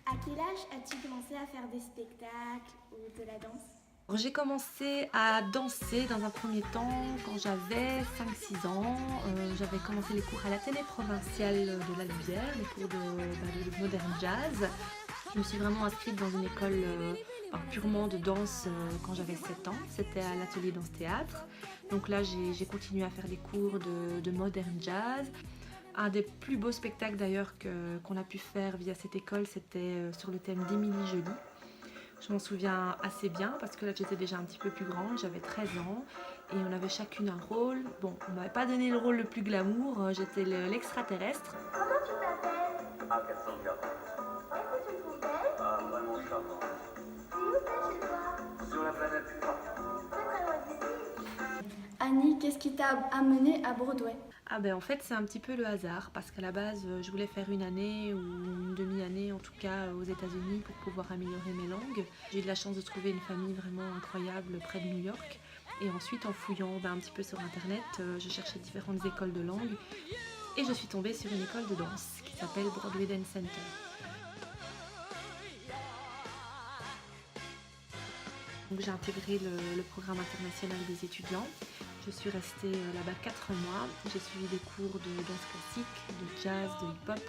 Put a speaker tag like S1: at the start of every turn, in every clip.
S1: À quel âge as-tu commencé à faire des spectacles ou de la danse?
S2: J'ai commencé à danser dans un premier temps quand j'avais 5-6 ans. J'avais commencé les cours à l'Athénée provincial de la Louvière, les cours de modern jazz. Je me suis vraiment inscrite dans une école purement de danse quand j'avais 7 ans. C'était à l'atelier danse-théâtre. Donc là, j'ai continué à faire des cours de modern jazz. Un des plus beaux spectacles d'ailleurs qu'on a pu faire via cette école, c'était sur le thème d'Émilie Joly. Je m'en souviens assez bien parce que là j'étais déjà un petit peu plus grande, j'avais 13 ans et on avait chacune un rôle. Bon, on m'avait pas donné le rôle le plus glamour, j'étais l'extraterrestre.
S3: Comment tu t'appelles? Ah, Cassandra. Est-ce que tu trouves belle? Ah, vraiment charmant. C'est où ça chez toi? Sur la planète Terre. C'est très loin d'ici.
S1: Annie, qu'est-ce qui t'a amené à Broadway?
S2: Ah ben en fait c'est un petit peu le hasard parce qu'à la base je voulais faire une année ou une demi-année en tout cas aux États-Unis pour pouvoir améliorer mes langues. J'ai eu de la chance de trouver une famille vraiment incroyable près de New York et ensuite en fouillant un petit peu sur internet je cherchais différentes écoles de langue et je suis tombée sur une école de danse qui s'appelle Broadway Dance Center. Donc j'ai intégré le programme international des étudiants. Je suis restée là-bas 4 mois. J'ai suivi des cours de danse classique, de jazz, de hip-hop.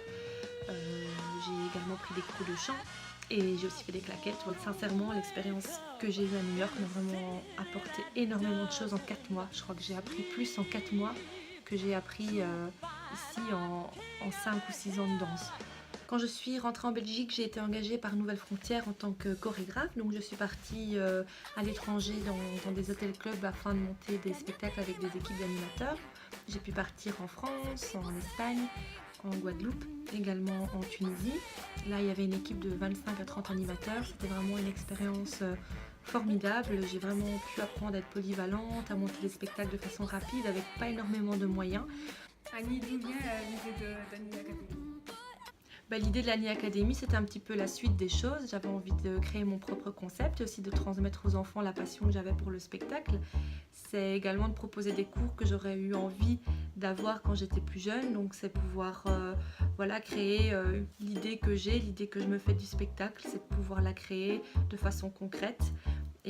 S2: J'ai également pris des cours de chant et j'ai aussi fait des claquettes. Donc, sincèrement, l'expérience que j'ai eue à New York m'a vraiment apporté énormément de choses en 4 mois. Je crois que j'ai appris plus en 4 mois que j'ai appris ici en 5 ou 6 ans de danse. Quand je suis rentrée en Belgique, j'ai été engagée par Nouvelles Frontières en tant que chorégraphe. Donc je suis partie à l'étranger dans des hôtels-clubs afin de monter des spectacles avec des équipes d'animateurs. J'ai pu partir en France, en Espagne, en Guadeloupe, également en Tunisie. Là, il y avait une équipe de 25 à 30 animateurs. C'était vraiment une expérience formidable. J'ai vraiment pu apprendre à être polyvalente, à monter des spectacles de façon rapide avec pas énormément de moyens.
S4: Annie, d'où vient l'idée d'Annie Academy?
S2: L'idée de l'Annie Academy, c'était un petit peu la suite des choses. J'avais envie de créer mon propre concept et aussi de transmettre aux enfants la passion que j'avais pour le spectacle. C'est également de proposer des cours que j'aurais eu envie d'avoir quand j'étais plus jeune. Donc c'est pouvoir créer l'idée que j'ai, l'idée que je me fais du spectacle, c'est de pouvoir la créer de façon concrète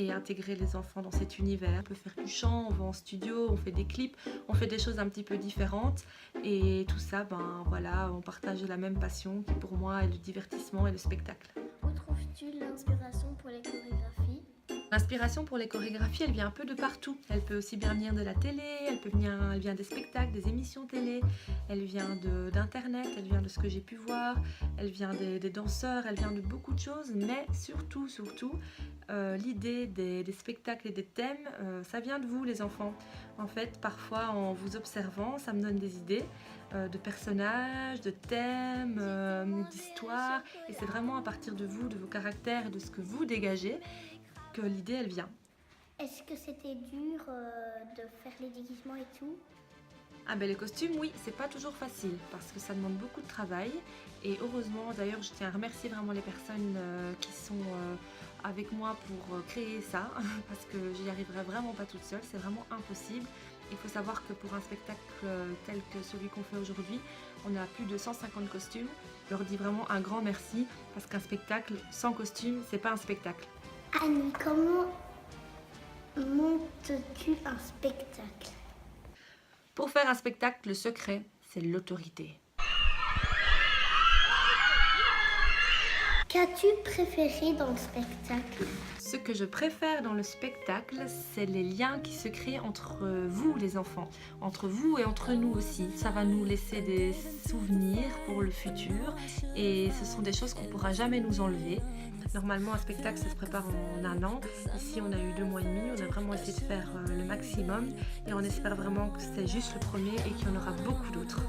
S2: et intégrer les enfants dans cet univers. On peut faire du chant, on va en studio, on fait des clips, on fait des choses un petit peu différentes et tout ça, on partage la même passion qui pour moi est le divertissement et le spectacle.
S3: Où trouves-tu l'inspiration pour les chorégraphies?
S2: L'inspiration pour les chorégraphies, elle vient un peu de partout. Elle peut aussi bien venir de la télé, elle vient des spectacles, des émissions télé, elle vient d'internet, elle vient de ce que j'ai pu voir, elle vient des danseurs, elle vient de beaucoup de choses, mais surtout, l'idée des spectacles et des thèmes, ça vient de vous les enfants. En fait, parfois en vous observant, ça me donne des idées de personnages, de thèmes, d'histoires, et c'est vraiment à partir de vous, de vos caractères et de ce que vous dégagez que l'idée elle vient.
S3: Est-ce que c'était dur de faire les déguisements et tout?
S2: Les costumes, oui, c'est pas toujours facile parce que ça demande beaucoup de travail et heureusement, d'ailleurs, je tiens à remercier vraiment les personnes qui sont avec moi pour créer ça parce que j'y arriverai vraiment pas toute seule, c'est vraiment impossible. Il faut savoir que pour un spectacle tel que celui qu'on fait aujourd'hui, on a plus de 150 costumes. Je leur dis vraiment un grand merci parce qu'un spectacle sans costume, c'est pas un spectacle.
S3: Annie, comment montes-tu un spectacle?
S2: Pour faire un spectacle, le secret, c'est l'autorité.
S3: Qu'as-tu préféré dans le spectacle?
S2: Ce que je préfère dans le spectacle, c'est les liens qui se créent entre vous les enfants, entre vous et entre nous aussi. Ça va nous laisser des souvenirs pour le futur et ce sont des choses qu'on ne pourra jamais nous enlever. Normalement, un spectacle, ça se prépare en un an. Ici, on a eu 2 mois et demi. On a vraiment essayé de faire le maximum et on espère vraiment que c'est juste le premier et qu'il y en aura beaucoup d'autres.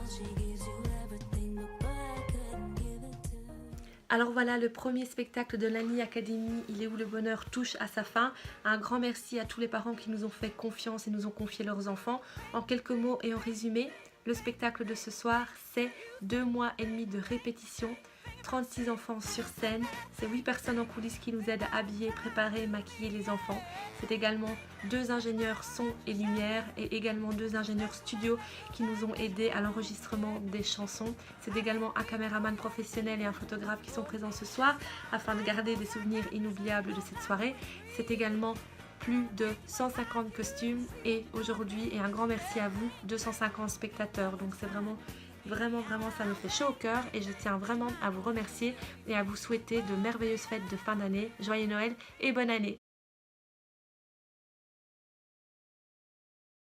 S2: Alors voilà, le premier spectacle de l'Annie Academy, Il est où le bonheur, touche à sa fin. Un grand merci à tous les parents qui nous ont fait confiance et nous ont confié leurs enfants. En quelques mots et en résumé, le spectacle de ce soir, c'est 2 mois et demi de répétition, 36 enfants sur scène, c'est 8 personnes en coulisses qui nous aident à habiller, préparer, maquiller les enfants. C'est également 2 ingénieurs son et lumière et également 2 ingénieurs studio qui nous ont aidés à l'enregistrement des chansons. C'est également un caméraman professionnel et un photographe qui sont présents ce soir afin de garder des souvenirs inoubliables de cette soirée. C'est également plus de 150 costumes et aujourd'hui, et un grand merci à vous, 250 spectateurs. Donc c'est vraiment, ça me fait chaud au cœur et je tiens vraiment à vous remercier et à vous souhaiter de merveilleuses fêtes de fin d'année. Joyeux Noël et bonne année!